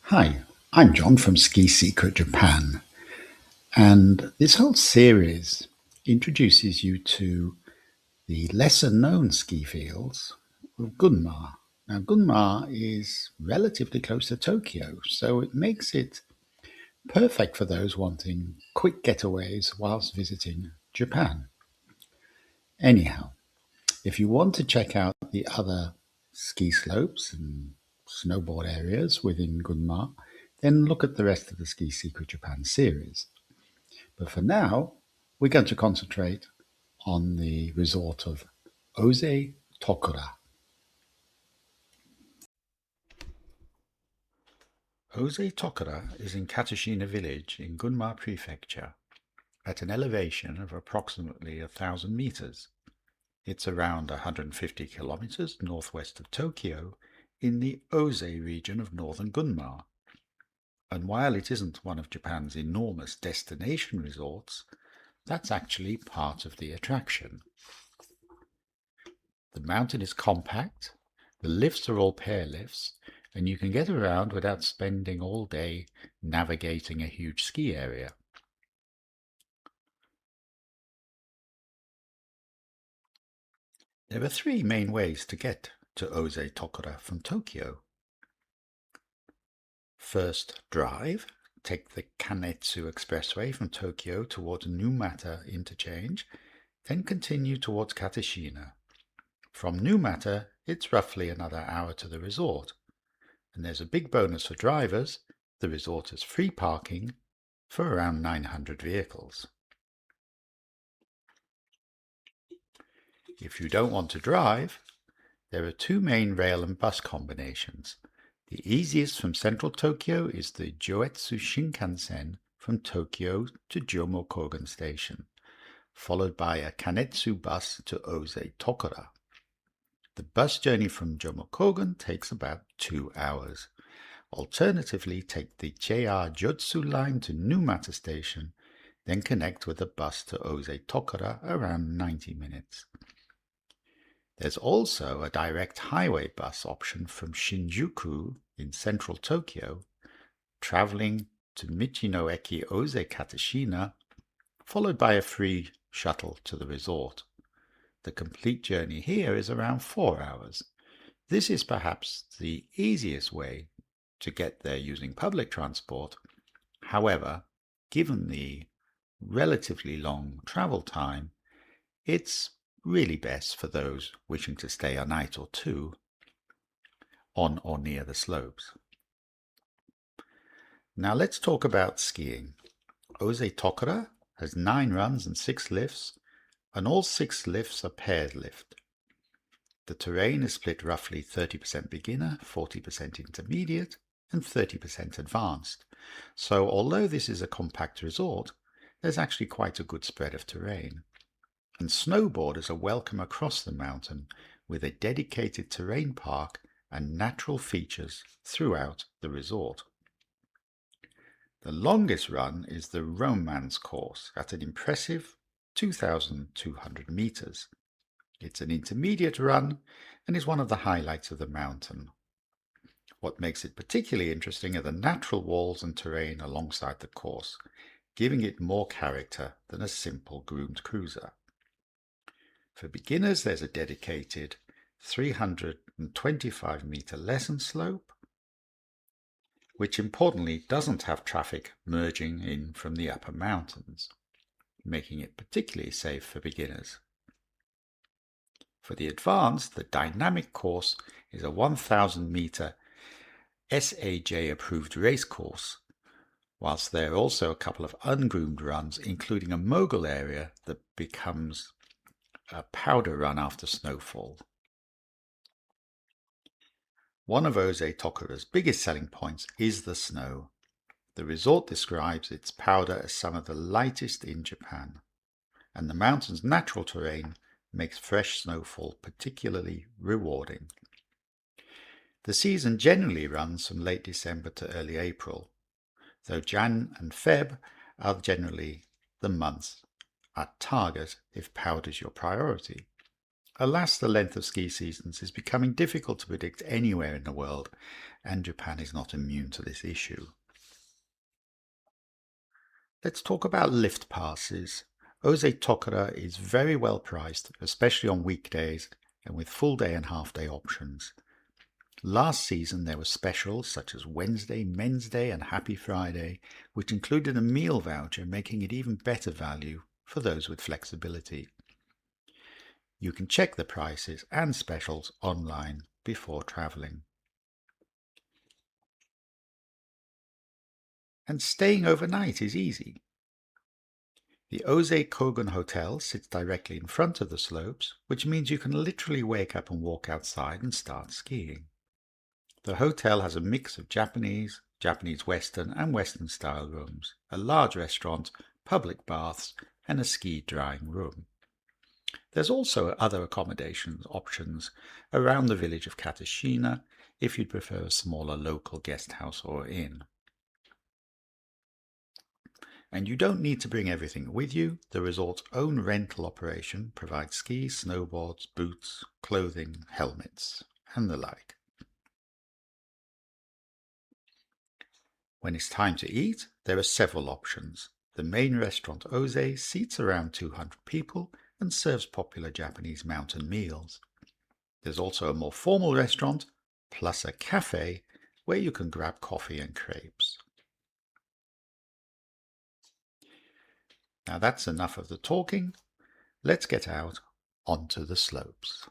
Hi, I'm John from Ski Secret Japan, and this whole series introduces you to the lesser known ski fields of Gunma. Now, Gunma is relatively close to Tokyo, so it makes it perfect for those wanting quick getaways whilst visiting Japan. Anyhow, if you want to check out the other ski slopes and snowboard areas within Gunma, then look at the rest of the Ski Secret Japan series. But for now, we're going to concentrate on the resort of Oze-Tokura. Oze-Tokura is in Katashina village in Gunma Prefecture at an elevation of approximately 1,000 meters. It's around 150 kilometers northwest of Tokyo in the Oze region of northern Gunma. And while it isn't one of Japan's enormous destination resorts, that's actually part of the attraction. The mountain is compact, the lifts are all pair lifts, and you can get around without spending all day navigating a huge ski area. There are three main ways to get to Oze-Tokura from Tokyo. First, drive. Take the Kanetsu Expressway from Tokyo towards Numata interchange, then continue towards Katashina. From Numata, it's roughly another hour to the resort. And there's a big bonus for drivers. The resort has free parking for around 900 vehicles. If you don't want to drive, there are two main rail and bus combinations. The easiest from central Tokyo is the Joetsu Shinkansen from Tokyo to Jomo Station, followed by a Kanetsu bus to Oze-Tokura. The bus journey from Jomo takes about 2 hours. Alternatively, take the JR Jotsu line to Numata Station, then connect with a bus to Oze-Tokura around 90 minutes. There's also a direct highway bus option from Shinjuku in central Tokyo, traveling to Michino-eki Oze Katashina, followed by a free shuttle to the resort. The complete journey here is around 4 hours. This is perhaps the easiest way to get there using public transport. However, given the relatively long travel time, it's really best for those wishing to stay a night or two on or near the slopes. Now let's talk about skiing. Oze-Tokura has 9 runs and 6 lifts, and all 6 lifts are paired lift. The terrain is split roughly 30% beginner, 40% intermediate, and 30% advanced. So although this is a compact resort, there's actually quite a good spread of terrain. And snowboarders are welcome across the mountain with a dedicated terrain park and natural features throughout the resort. The longest run is the Romance course at an impressive 2,200 meters. It's an intermediate run and is one of the highlights of the mountain. What makes it particularly interesting are the natural walls and terrain alongside the course, giving it more character than a simple groomed cruiser. For beginners, there's a dedicated 325-meter lesson slope, which importantly doesn't have traffic merging in from the upper mountains, making it particularly safe for beginners. For the advanced, the dynamic course is a 1,000-meter SAJ-approved race course, whilst there are also a couple of ungroomed runs, including a mogul area that becomes a powder run after snowfall. One of Oze-Tokura's biggest selling points is the snow. The resort describes its powder as some of the lightest in Japan, and the mountain's natural terrain makes fresh snowfall particularly rewarding. The season generally runs from late December to early April, though Jan and Feb are generally the months at target if powder is your priority. Alas, the length of ski seasons is becoming difficult to predict anywhere in the world, and Japan is not immune to this issue. Let's talk about lift passes. Oze-Tokura is very well priced, especially on weekdays and with full day and half day options. Last season there were specials such as Wednesday, Men's Day and Happy Friday, which included a meal voucher, making it even better value for those with flexibility. You can check the prices and specials online before traveling. And staying overnight is easy. The Oze-Kogen Hotel sits directly in front of the slopes, which means you can literally wake up and walk outside and start skiing. The hotel has a mix of Japanese, Japanese Western and Western style rooms, a large restaurant, public baths and a ski drying room. There's also other accommodations options around the village of Katashina if you'd prefer a smaller local guest house or inn. And you don't need to bring everything with you. The resort's own rental operation provides skis, snowboards, boots, clothing, helmets, and the like. When it's time to eat, there are several options. The main restaurant Oze seats around 200 people and serves popular Japanese mountain meals. There's also a more formal restaurant, plus a cafe, where you can grab coffee and crepes. Now that's enough of the talking. Let's get out onto the slopes.